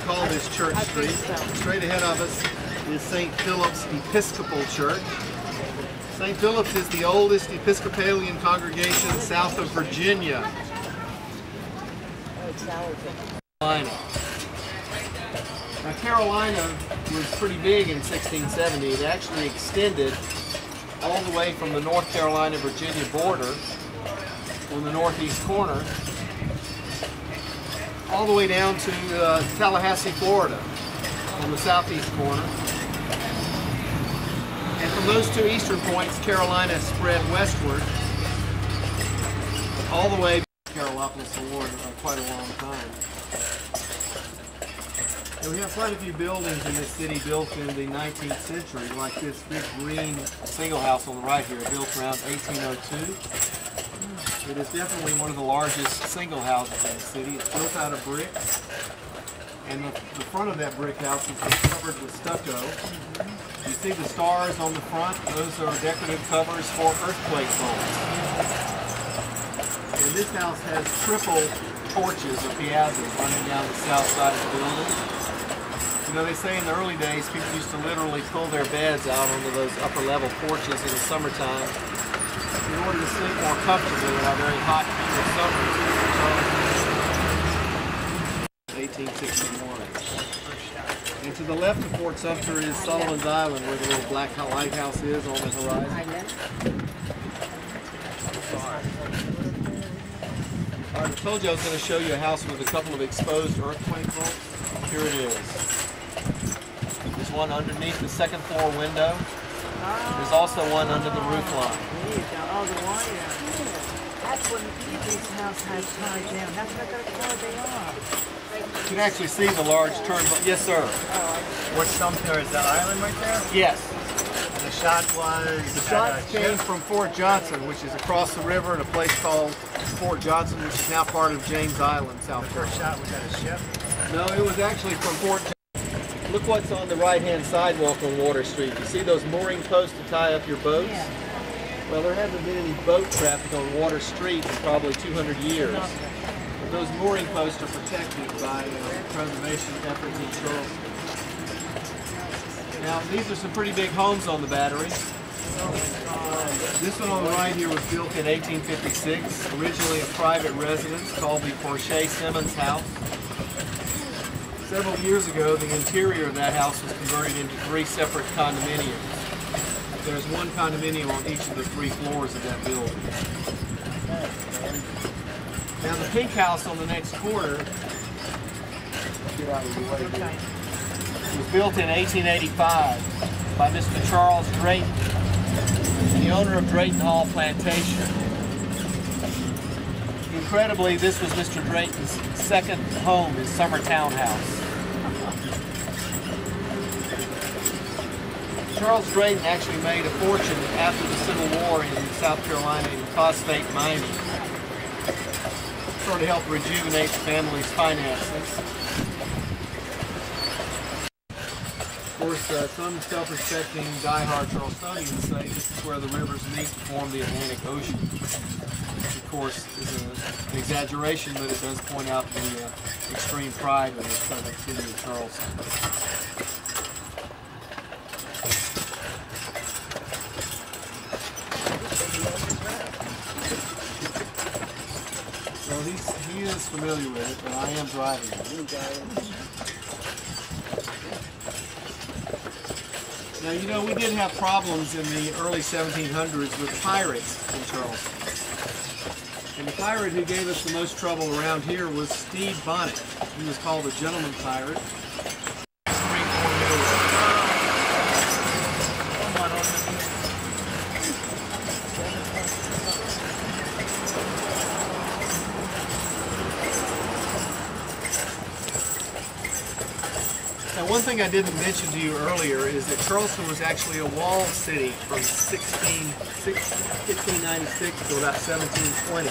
call this Church Street. Straight ahead of us is St. Philip's Episcopal Church. St. Philip's is the oldest Episcopalian congregation south of Virginia. Carolina. Now Carolina was pretty big in 1670. It actually extended all the way from the North Carolina-Virginia border on the northeast corner all the way down to Tallahassee, Florida on the southeast corner. And from those two eastern points, Carolina spread westward all the way to Carolopolis, Florida, for quite a long time. And we have quite a few buildings in this city built in the 19th century, like this big green single house on the right here, built around 1802. It is definitely one of the largest single houses in the city. It's built out of brick, and the front of that brick house is covered with stucco. You see the stars on the front? Those are decorative covers for earthquake bolts. And this house has triple porches or piazzas running down the south side of the building. You know, they say in the early days people used to literally pull their beds out onto those upper level porches in the summertime in order to sleep more comfortably in our very hot, humid summers. 1861. And to the left of Fort Sumter is Sullivan's Island, where the little black lighthouse is on the horizon. All right, I told you I was going to show you a house with a couple of exposed earthquake bolts. Here it is. There's one underneath the second floor window. There's also one under the roof line. Oh, the wire. That's when this house has tied down. That's what they're called. They are. You can actually see the large turn. Yes, sir. Fort Sumter is the island right there? Yes. And the shot was... The shots came from Fort Johnson, which is across the river in a place called Fort Johnson, which is now part of James Island, South Carolina. The first shot was at a ship? No, it was actually from Fort Johnson. Look what's on the right-hand sidewalk on Water Street. You see those mooring posts to tie up your boats? Yeah. Well, there hasn't been any boat traffic on Water Street in probably 200 years. But those mooring posts are protected by preservation efforts in Charleston. Now, these are some pretty big homes on the Battery. This one on the right here was built in 1856, originally a private residence called the Porche Simmons House. Several years ago, the interior of that house was converted into 3 separate condominiums. There's one condominium on each of the 3 floors of that building. Now the pink house on the next corner, get out of the way here, was built in 1885 by Mr. Charles Drayton, the owner of Drayton Hall Plantation. Incredibly, this was Mr. Drayton's second home, his summer townhouse. Charles Drayton actually made a fortune after the Civil War in South Carolina in phosphate mining. Sort of helped rejuvenate the family's finances. Of course, some self-respecting die-hard Charlestonians say this is where the rivers meet to form the Atlantic Ocean. Which, of course, is an exaggeration, but it does point out the extreme pride of the city of Charleston. Well, he is familiar with it, but I am driving it. Now, you know, we did have problems in the early 1700s with pirates in Charleston. And the pirate who gave us the most trouble around here was Steve Bonnet. He was called a gentleman pirate. Now, one thing I didn't mention to you earlier is that Charleston was actually a walled city from 1696 to about 1720.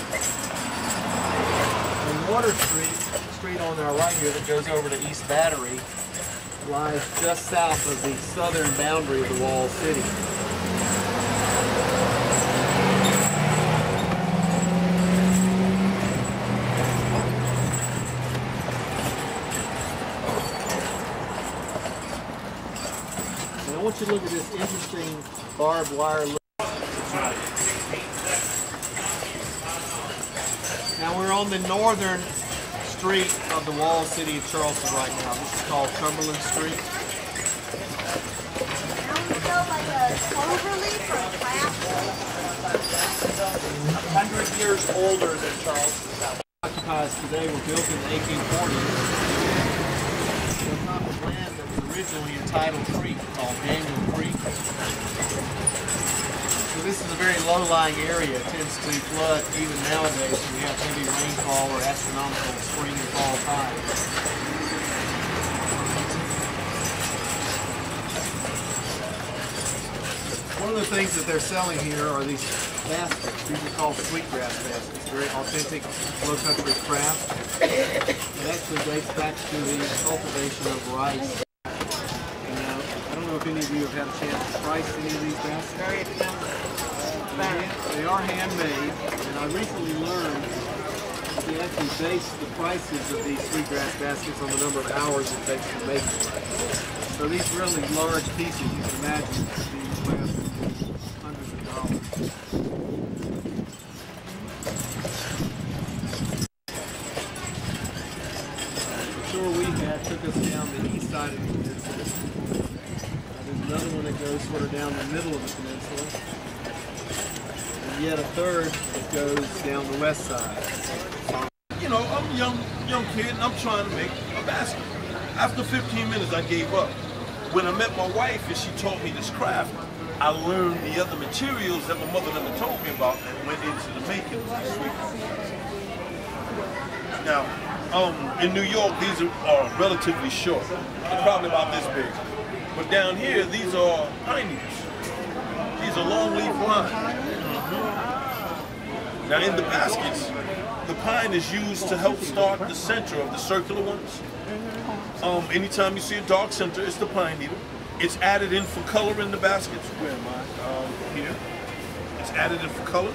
And Water Street, the street on our right here that goes over to East Battery, lies just south of the southern boundary of the walled city. want you to look at this interesting barbed wire look. Now we're on the northern street of the walled city of Charleston right now. This is called Cumberland Street. Like a cloverleaf or a cloud? 100 years older than Charleston. Occupies today were built in the 1840s. On top of land that was originally a tidal creek called Daniel Creek. So this is a very low-lying area. It tends to flood even nowadays when we have heavy rainfall or astronomical spring and fall tides. One of the things that they're selling here are these baskets. These are called sweetgrass baskets. Very authentic low-country craft. It actually dates back to the cultivation of rice. I don't know if any of you have had a chance to price any of these baskets. They are handmade, and I recently learned that they actually base the prices of these sweetgrass baskets on the number of hours it takes to make them. So these really large pieces, you can imagine, these last hundreds of dollars. The tour we had took us down the east side of the peninsula. There's another one that goes sort of down the middle of the peninsula. And yet a third that goes down the west side. You know, I'm a young kid and I'm trying to make a basket. After 15 minutes, I gave up. When I met my wife and she taught me this craft, I learned the other materials that my mother never told me about and went into the making of these sweetgrass. Now, in New York, these are relatively short. They're probably about this big. But down here, these are pine needles. These are long leaf pine. Now in the baskets, the pine is used to help start the center of the circular ones. Anytime you see a dark center, it's the pine needle. It's added in for color in the baskets. Where am I? Here. It's added in for color.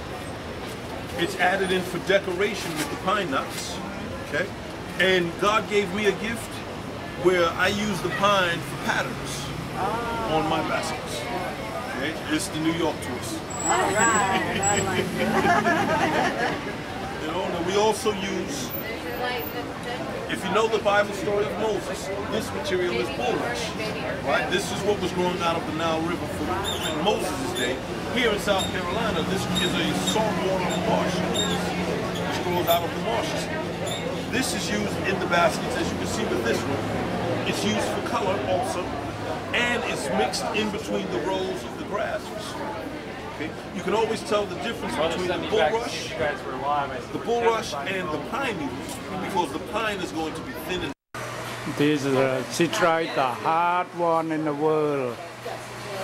It's added in for decoration with the pine knots. Okay. And God gave me a gift where I use the pine for patterns on my baskets. Okay. It's the New York twist. All right, I like that. You know, and we also use, if you know the Bible story of Moses, this material is bulrush, right? This is what was growing out of the Nile River in Moses' day. Here in South Carolina, this is a saltwater marsh, which grows out of the marshes. This is used in the baskets, as you can see with this one. It's used for color also, and it's mixed in between the rows of the grasses. Okay? You can always tell the difference between the bulrush and the pine needles, because the pine is going to be thin and this is she tried the hard one in the world.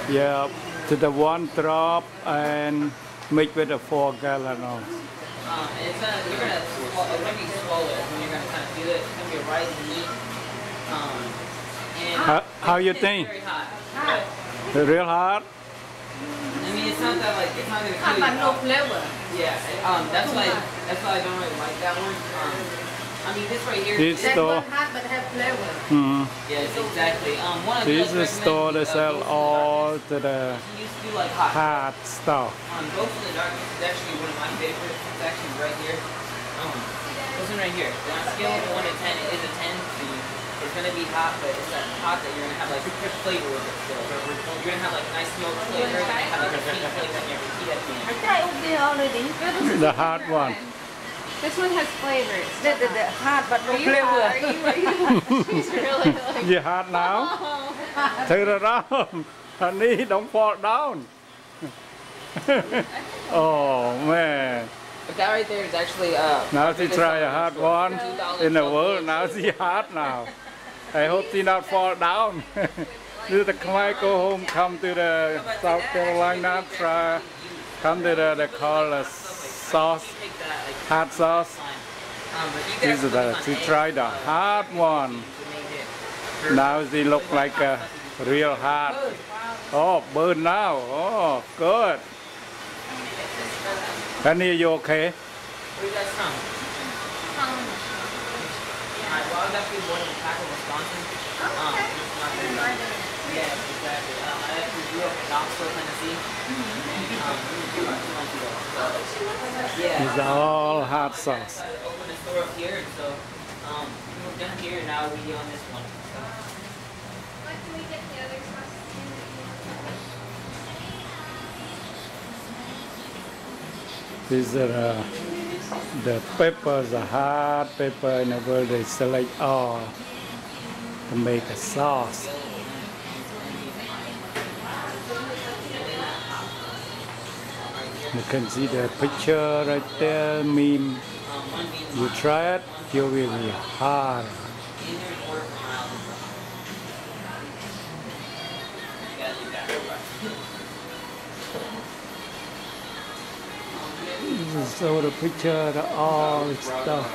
Yeah, to the 1 drop and make with a 4 gallon of. It's gonna, you're gonna, it's gonna be swollen when you're gonna kind of feel it. It's gonna be a rising heat. And How you it's think? very hot. Real hard? I mean, it's not that like it's not gonna kill you. But no flavor. Yeah. That's why I don't really like that one. I mean, this right here. This That store. one hot but have flavor. Yes, exactly. One of This the is store they sell all to the He used to do like hot. hard stuff. Ghost in the Dark is actually one of my favorites. It's actually right here. This one right here. On a scale of 1 to 10, it is a 10. It's gonna be hot, but it's that hot that you're gonna have like flavor with it still. You're gonna have like nice smoke flavor, and you have like a sweet flavor and your heat at the end. I tried okay already. The hard one. This one has flavors. The hot but no Are you flavor. hot? Are you She's really like, You hard now? oh. Turn around. Honey, don't fall down. Oh man. But that right there is actually Now she try a hard one in the world. Now she hard now. I hope she not fall down. Do the khmer go home, come to the South Carolina, try, come to the they call the sauce, hot sauce. This is the, she tried the hard one. Now she look like a real hard. Oh, burn now. Oh, good. Honey, you okay? Where you guys from? Alright, well, I was actually born in Packer, Wisconsin. Okay. Yeah, exactly. grew up in Knoxville, Tennessee. 2 months ago. So, yeah. These are all hot sauce. I opened a store up here, so we moved down here, and now we own this one. So. What can we get the other sauce? These are the peppers, the hot pepper in the world. They select all to make a sauce. You can see the picture right there. Mean you try it, you will be hard. This is all the picture, the all stuff.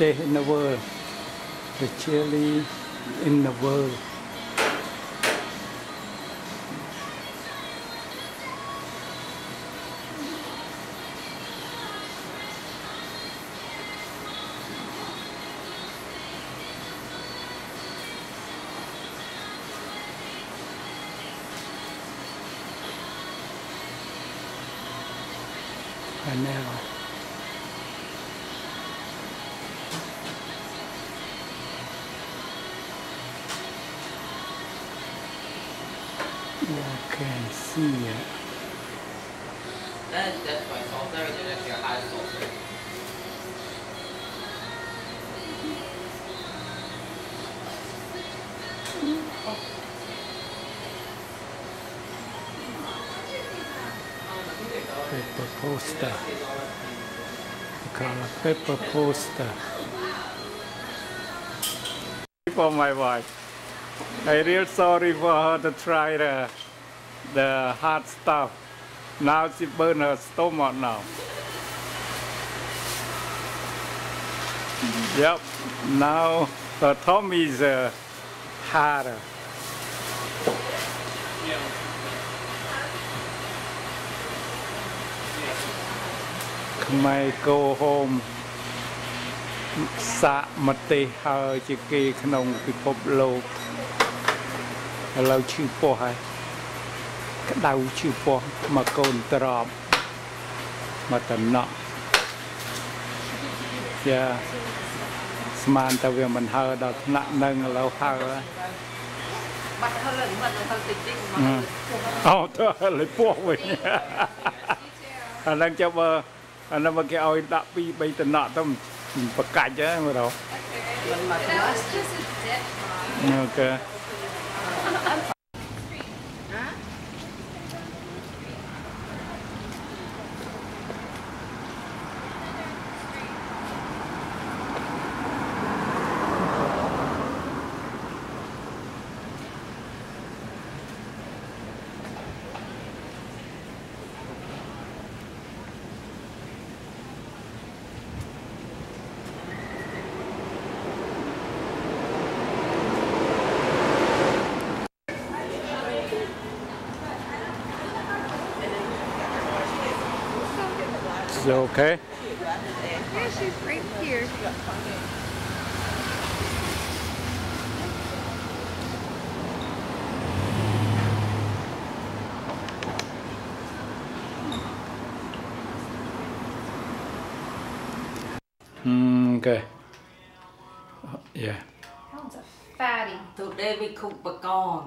In the world, the chili in the world. And now. You can see it. That's my salt. That's actually a high salt. Pepper poster. We call it pepper poster. For my wife. I'm real sorry for her to try the hot stuff. Now she burned her stomach now. Yep, now her tummy is harder. Khmer go home. សាកមកទេហើយជាគេក្នុងពិភពលោកឥឡូវឈឺពោះហើយក្តៅឈឺពោះមកកូនត្រប់មកតំណក់ចាស្មានតែវាមិនហើដល់ថ្នាក់នឹងឥឡូវហើបាត់ហើមិនទៅតិចតិចមកអូទៅលើពោះវិញអានឹងចាំបើអានឹងមកគេឲ្យដាក់2 3តំណក់ទៅបកាច់ហ្នឹងមើលដល់ That's just a dip, Mom. អូខេ Is it okay? Yeah, she's right here. Okay. Yeah. That one's a fatty. Today we cook bacon.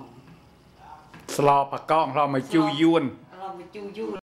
ស្លបកកងឡោមមកជូរយួន Làm cho vui